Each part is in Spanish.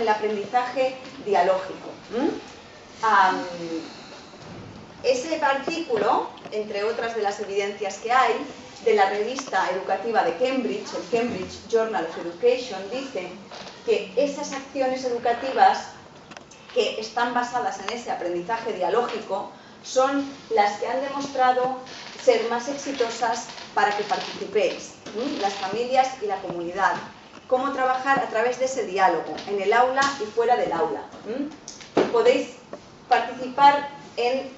el aprendizaje dialógico. Ese artículo, entre otras de las evidencias que hay, de la revista educativa de Cambridge, el Cambridge Journal of Education, dice que esas acciones educativas que están basadas en ese aprendizaje dialógico son las que han demostrado ser más exitosas para que participéis, las familias y la comunidad. Cómo trabajar a través de ese diálogo, en el aula y fuera del aula. Podéis participar en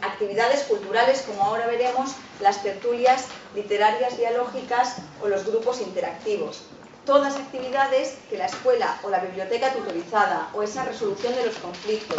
actividades culturales, como ahora veremos, las tertulias literarias dialógicas o los grupos interactivos. Todas actividades que la escuela o la biblioteca tutorizada o esa resolución de los conflictos,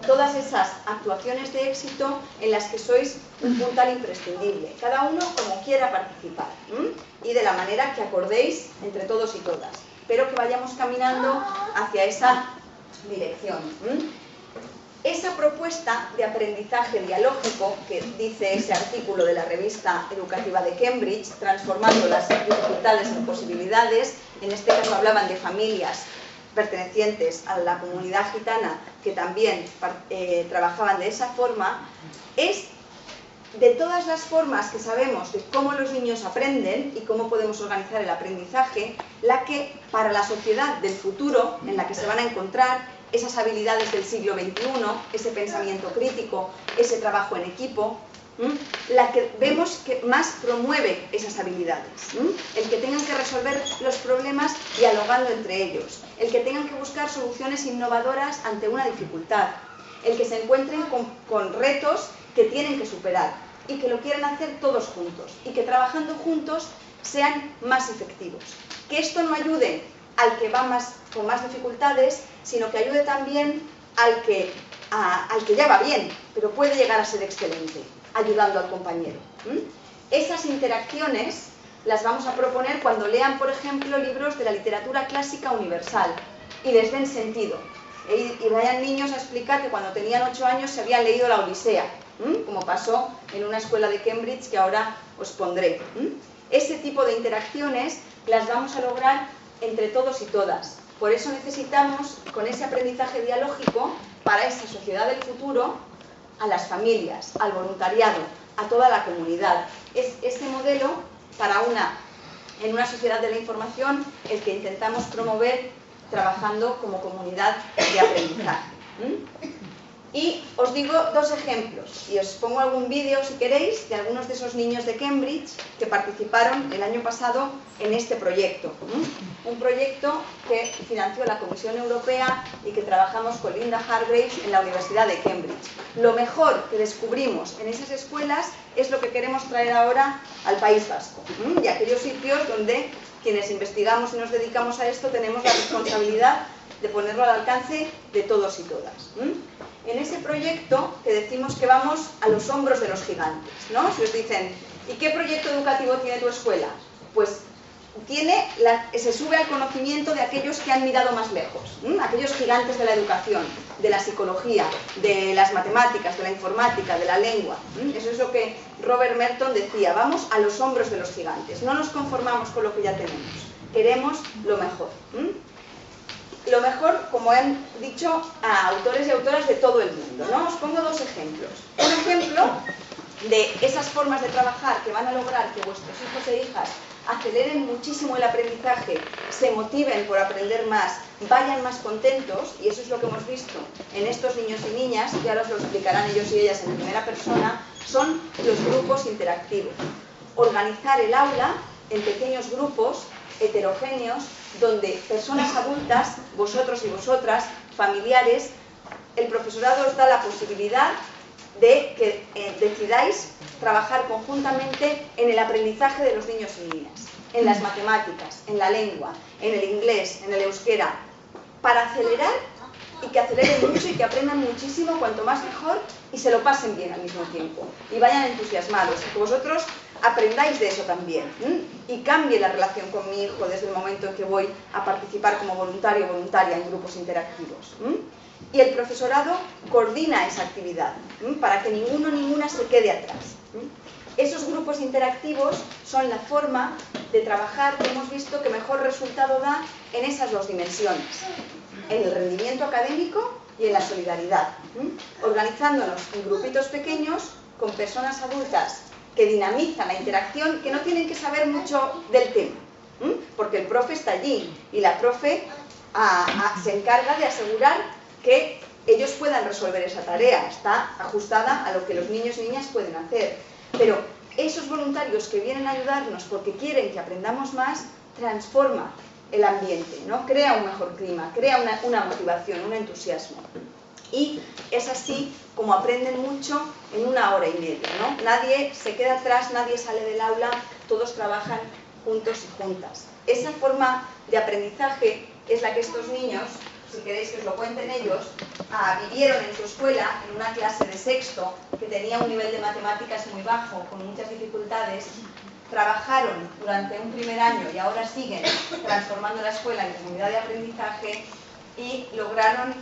todas esas actuaciones de éxito en las que sois un puntal imprescindible, cada uno como quiera participar y de la manera que acordéis entre todos y todas, pero que vayamos caminando hacia esa dirección. Esa propuesta de aprendizaje dialógico que dice ese artículo de la revista educativa de Cambridge, transformando las dificultades en posibilidades, en este caso hablaban de familias pertenecientes a la comunidad gitana que también trabajaban de esa forma, es de todas las formas que sabemos de cómo los niños aprenden y cómo podemos organizar el aprendizaje, la que para la sociedad del futuro en la que se van a encontrar, esas habilidades del siglo XXI, ese pensamiento crítico, ese trabajo en equipo, la que vemos que más promueve esas habilidades. El que tengan que resolver los problemas dialogando entre ellos, el que tengan que buscar soluciones innovadoras ante una dificultad, el que se encuentren con retos que tienen que superar y que lo quieran hacer todos juntos y que trabajando juntos sean más efectivos. Que esto no ayude al que va con más dificultades, sino que ayude también al que ya va bien, pero puede llegar a ser excelente, ayudando al compañero. Esas interacciones las vamos a proponer cuando lean, por ejemplo, libros de la literatura clásica universal y les den sentido. Y vayan niños a explicar que cuando tenían 8 años se habían leído la Odisea, como pasó en una escuela de Cambridge que ahora os pondré. Ese tipo de interacciones las vamos a lograr entre todos y todas. Por eso necesitamos, con ese aprendizaje dialógico, para esa sociedad del futuro, a las familias, al voluntariado, a toda la comunidad. Es ese modelo en una sociedad de la información el que intentamos promover trabajando como comunidad de aprendizaje. Y os digo 2 ejemplos, y os pongo algún vídeo si queréis, de algunos de esos niños de Cambridge que participaron el año pasado en este proyecto. Un proyecto que financió la Comisión Europea y que trabajamos con Linda Hargraves en la Universidad de Cambridge. Lo mejor que descubrimos en esas escuelas es lo que queremos traer ahora al País Vasco, y aquellos sitios donde quienes investigamos y nos dedicamos a esto tenemos la responsabilidad de ponerlo al alcance de todos y todas. En ese proyecto que decimos que vamos a los hombros de los gigantes, ¿no? Si os dicen, ¿y qué proyecto educativo tiene tu escuela? Pues se sube al conocimiento de aquellos que han mirado más lejos, aquellos gigantes de la educación, de la psicología, de las matemáticas, de la informática, de la lengua. Eso es lo que Robert Merton decía, vamos a los hombros de los gigantes, no nos conformamos con lo que ya tenemos, queremos lo mejor. Lo mejor, como han dicho a autores y autoras de todo el mundo, ¿no? Os pongo 2 ejemplos. Un ejemplo de esas formas de trabajar que van a lograr que vuestros hijos e hijas aceleren muchísimo el aprendizaje, se motiven por aprender más, vayan más contentos, y eso es lo que hemos visto en estos niños y niñas, que ahora os lo explicarán ellos y ellas en primera persona, son los grupos interactivos. Organizar el aula en pequeños grupos heterogéneos, donde personas adultas, vosotros y vosotras, familiares, el profesorado os da la posibilidad de que decidáis trabajar conjuntamente en el aprendizaje de los niños y niñas, en las matemáticas, en la lengua, en el inglés, en el euskera, para acelerar y que aceleren mucho y que aprendan muchísimo, cuanto más mejor, y se lo pasen bien al mismo tiempo, y vayan entusiasmados, y que vosotros aprendáis de eso también, y cambie la relación con mi hijo desde el momento en que voy a participar como voluntario o voluntaria en grupos interactivos. Y el profesorado coordina esa actividad, para que ninguno o ninguna se quede atrás. Esos grupos interactivos son la forma de trabajar que hemos visto que mejor resultado da en esas dos dimensiones, en el rendimiento académico y en la solidaridad, organizándonos en grupitos pequeños con personas adultas que dinamizan la interacción, que no tienen que saber mucho del tema, porque el profe está allí y la profe se encarga de asegurar que ellos puedan resolver esa tarea, está ajustada a lo que los niños y niñas pueden hacer. Pero esos voluntarios que vienen a ayudarnos porque quieren que aprendamos más, transforma el ambiente, ¿no? Crea un mejor clima, crea una motivación, un entusiasmo. Y es así como aprenden mucho en 1 hora y media, ¿no? Nadie se queda atrás, nadie sale del aula, todos trabajan juntos y juntas. Esa forma de aprendizaje es la que estos niños, si queréis que os lo cuenten ellos, vivieron en su escuela, en una clase de sexto, que tenía un nivel de matemáticas muy bajo, con muchas dificultades. Trabajaron durante un primer año y ahora siguen transformando la escuela en comunidad de aprendizaje y lograron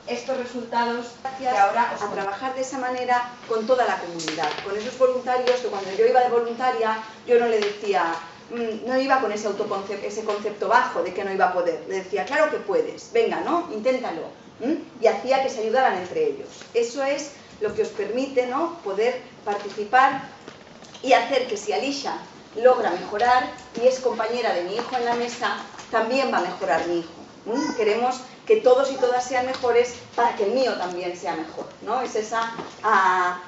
estos resultados gracias ahora a trabajar de esa manera con toda la comunidad, con esos voluntarios que cuando yo iba de voluntaria yo no le decía, no iba con ese concepto bajo de que no iba a poder, le decía, claro que puedes, venga, ¿no? Inténtalo, y hacía que se ayudaran entre ellos. Eso es lo que os permite, ¿no?, poder participar y hacer que si Alicia logra mejorar y es compañera de mi hijo en la mesa, también va a mejorar mi hijo. Queremos que todos y todas sean mejores para que el mío también sea mejor, ¿no? Es esa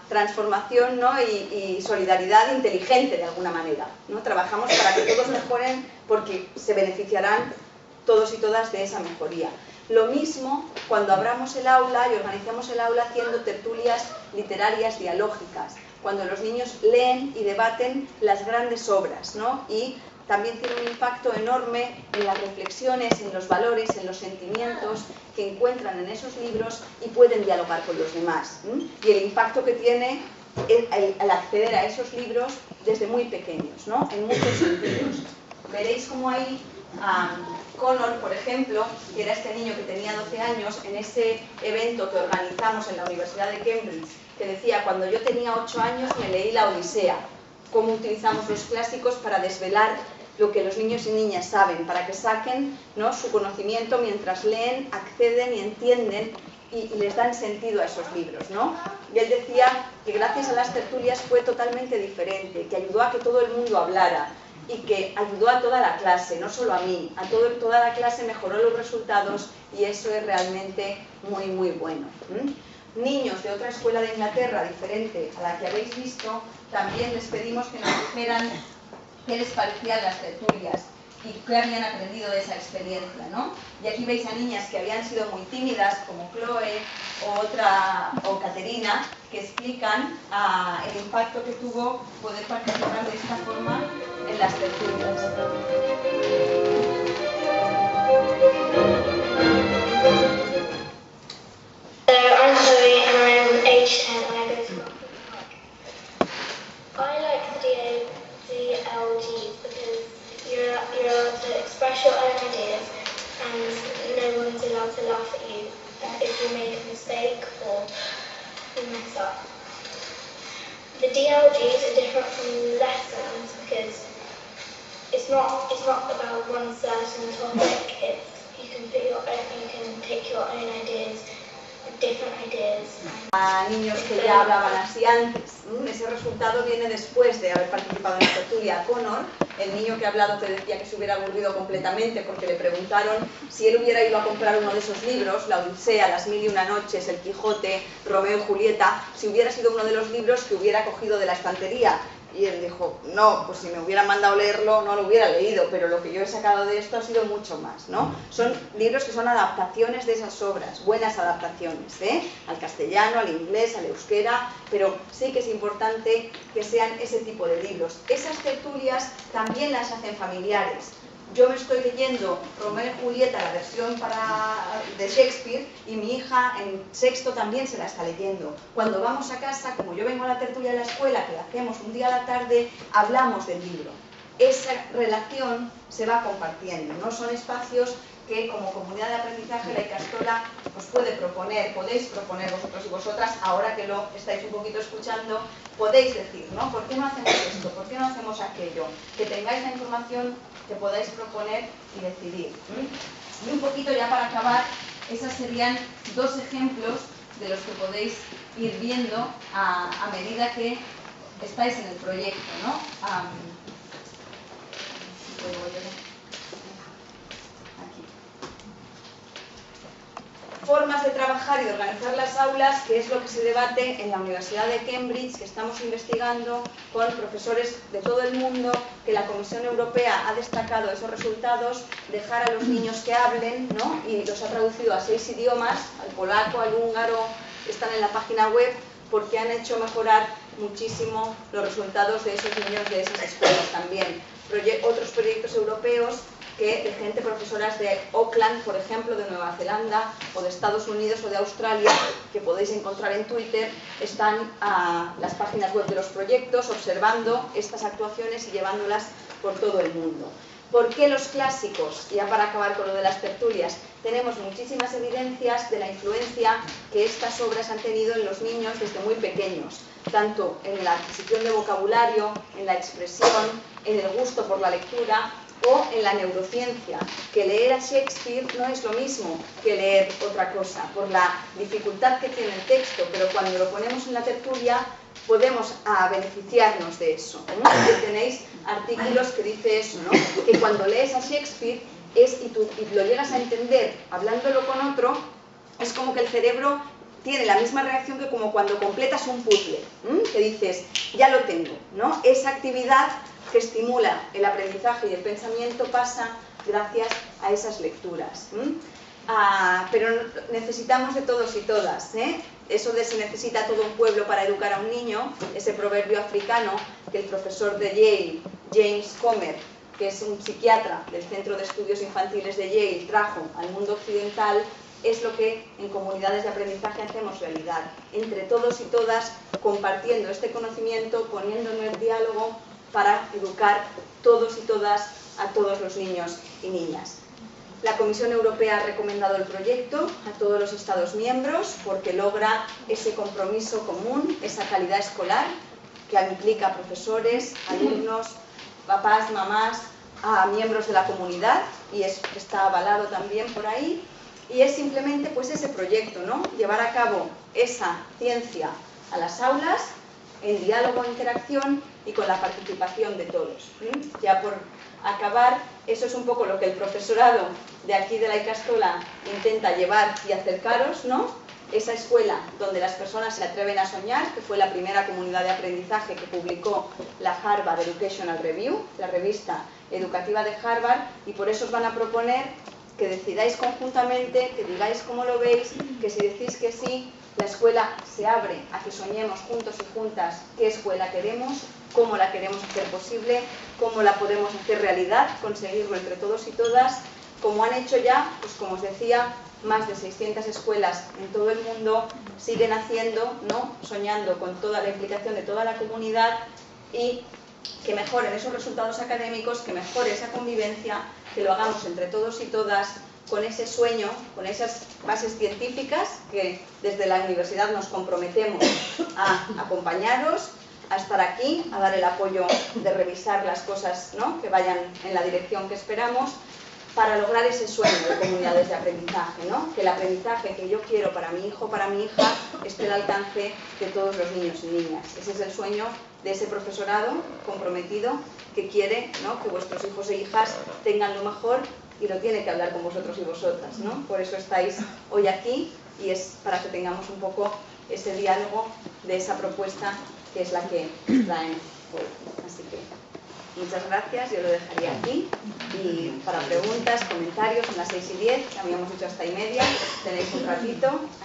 transformación, ¿no?, y solidaridad inteligente de alguna manera, ¿no? Trabajamos para que todos mejoren porque se beneficiarán todos y todas de esa mejoría. Lo mismo cuando abramos el aula y organizamos el aula haciendo tertulias literarias dialógicas, cuando los niños leen y debaten las grandes obras, ¿no? Y también tiene un impacto enorme en las reflexiones, en los valores, en los sentimientos que encuentran en esos libros y pueden dialogar con los demás. Y el impacto que tiene al acceder a esos libros desde muy pequeños, ¿no?, en muchos sentidos. Veréis cómo ahí Connor, por ejemplo, que era este niño que tenía 12 años, en ese evento que organizamos en la Universidad de Cambridge, que decía, cuando yo tenía 8 años me leí la Odisea, cómo utilizamos los clásicos para desvelar lo que los niños y niñas saben, para que saquen, ¿no?, su conocimiento mientras leen, acceden y entienden y les dan sentido a esos libros, ¿no? Y él decía que gracias a las tertulias fue totalmente diferente, que ayudó a que todo el mundo hablara y que ayudó a toda la clase, no solo a mí, a toda la clase mejoró los resultados y eso es realmente muy, muy bueno. Niños de otra escuela de Inglaterra diferente a la que habéis visto, también les pedimos que nos dijeran qué les parecían las tertulias y qué habían aprendido de esa experiencia, ¿no? Y aquí veis a niñas que habían sido muy tímidas, como Chloe o Caterina, que explican el impacto que tuvo poder participar de esta forma en las tertulias. I'm Chloe and I'm age 10 and I go to school. I like the DLGs because you're allowed to express your own ideas and no one's allowed to laugh at you if you make a mistake or you mess up. The DLGs are different from lessons because it's not about one certain topic. You can take your own ideas, different ideas. A niños que ya hablaban así antes. Ese resultado viene después de haber participado en la tertulia. Connor, el niño que ha hablado, que decía que se hubiera aburrido completamente porque le preguntaron si él hubiera ido a comprar uno de esos libros, La Odisea, Las Mil y una Noches, El Quijote, Romeo y Julieta, si hubiera sido uno de los libros que hubiera cogido de la estantería. Y él dijo, no, pues si me hubieran mandado leerlo no lo hubiera leído, pero lo que yo he sacado de esto ha sido mucho más, ¿no? Son libros que son adaptaciones de esas obras, buenas adaptaciones, al castellano, al inglés, al euskera, pero sí que es importante que sean ese tipo de libros. Esas tertulias también las hacen familiares. Yo me estoy leyendo Romeo y Julieta, la versión de Shakespeare, y mi hija en sexto también se la está leyendo. Cuando vamos a casa, como yo vengo a la tertulia de la escuela, que la hacemos un día a la tarde, hablamos del libro. esa relación se va compartiendo, ¿no? Son espacios que como comunidad de aprendizaje la Ikastola os puede proponer, podéis proponer vosotros y vosotras, ahora que lo estáis un poquito escuchando, podéis decir, ¿no? ¿Por qué no hacemos esto? ¿Por qué no hacemos aquello? Que tengáis la información que podáis proponer y decidir. Y un poquito ya para acabar, esos serían dos ejemplos de los que podéis ir viendo a medida que estáis en el proyecto, ¿no? Aquí. Formas de trabajar y de organizar las aulas, que es lo que se debate en la Universidad de Cambridge, que estamos investigando con profesores de todo el mundo, que la Comisión Europea ha destacado esos resultados, dejar a los niños que hablen, ¿no? Y los ha traducido a 6 idiomas, al polaco, al húngaro, están en la página web, porque han hecho mejorar muchísimo los resultados de esos niños de esas escuelas también. Otros proyectos europeos de gente, profesoras de Auckland, por ejemplo, de Nueva Zelanda, o de Estados Unidos o de Australia, que podéis encontrar en Twitter, están a las páginas web de los proyectos observando estas actuaciones y llevándolas por todo el mundo. ¿Por qué los clásicos? Ya para acabar con lo de las tertulias, tenemos muchísimas evidencias de la influencia que estas obras han tenido en los niños desde muy pequeños, tanto en la adquisición de vocabulario, en la expresión, en el gusto por la lectura o en la neurociencia, que leer a Shakespeare no es lo mismo que leer otra cosa, por la dificultad que tiene el texto, pero cuando lo ponemos en la tertulia podemos beneficiarnos de eso. Y tenéis artículos que dice eso, ¿no? Que cuando lees a Shakespeare y lo llegas a entender hablándolo con otro, es como que el cerebro tiene la misma reacción que como cuando completas un puzzle, que dices, ya lo tengo, ¿no? Esa actividad que estimula el aprendizaje y el pensamiento pasa gracias a esas lecturas. Pero necesitamos de todos y todas, ¿eh? Eso de se necesita todo un pueblo para educar a un niño, ese proverbio africano que el profesor de Yale, James Comer, que es un psiquiatra del Centro de Estudios Infantiles de Yale, trajo al mundo occidental, es lo que en comunidades de aprendizaje hacemos realidad. Entre todos y todas, compartiendo este conocimiento, poniéndonos en diálogo para educar todos y todas a todos los niños y niñas. La Comisión Europea ha recomendado el proyecto a todos los Estados miembros porque logra ese compromiso común, esa calidad escolar que implica a profesores, alumnos, papás, mamás, a miembros de la comunidad, y está avalado también por ahí. Y es simplemente pues ese proyecto, ¿no? Llevar a cabo esa ciencia a las aulas, en diálogo, interacción y con la participación de todos. Ya por acabar, eso es un poco lo que el profesorado de aquí de la Ikastola intenta llevar y acercaros, ¿no? Esa escuela donde las personas se atreven a soñar, que fue la primera comunidad de aprendizaje que publicó la Harvard Educational Review, la revista educativa de Harvard, y por eso os van a proponer que decidáis conjuntamente, que digáis cómo lo veis, que si decís que sí, la escuela se abre a que soñemos juntos y juntas qué escuela queremos, cómo la queremos hacer posible, cómo la podemos hacer realidad, conseguirlo entre todos y todas, como han hecho ya, pues como os decía, más de 600 escuelas en todo el mundo, siguen haciendo, ¿no? Soñando con toda la implicación de toda la comunidad y que mejoren esos resultados académicos, que mejore esa convivencia, que lo hagamos entre todos y todas con ese sueño, con esas bases científicas que desde la universidad nos comprometemos a acompañaros, a estar aquí, a dar el apoyo de revisar las cosas, ¿no? Que vayan en la dirección que esperamos, para lograr ese sueño de comunidades de aprendizaje, ¿no? Que el aprendizaje que yo quiero para mi hijo, para mi hija, esté al alcance de todos los niños y niñas. Ese es el sueño de ese profesorado comprometido que quiere, ¿no? Que vuestros hijos e hijas tengan lo mejor y lo tiene que hablar con vosotros y vosotras, ¿no? Por eso estáis hoy aquí y es para que tengamos un poco ese diálogo de esa propuesta que es la que traen hoy. Así que muchas gracias, yo lo dejaría aquí y para preguntas, comentarios, son las 6:10, que habíamos dicho hasta 1:30, tenéis un ratito.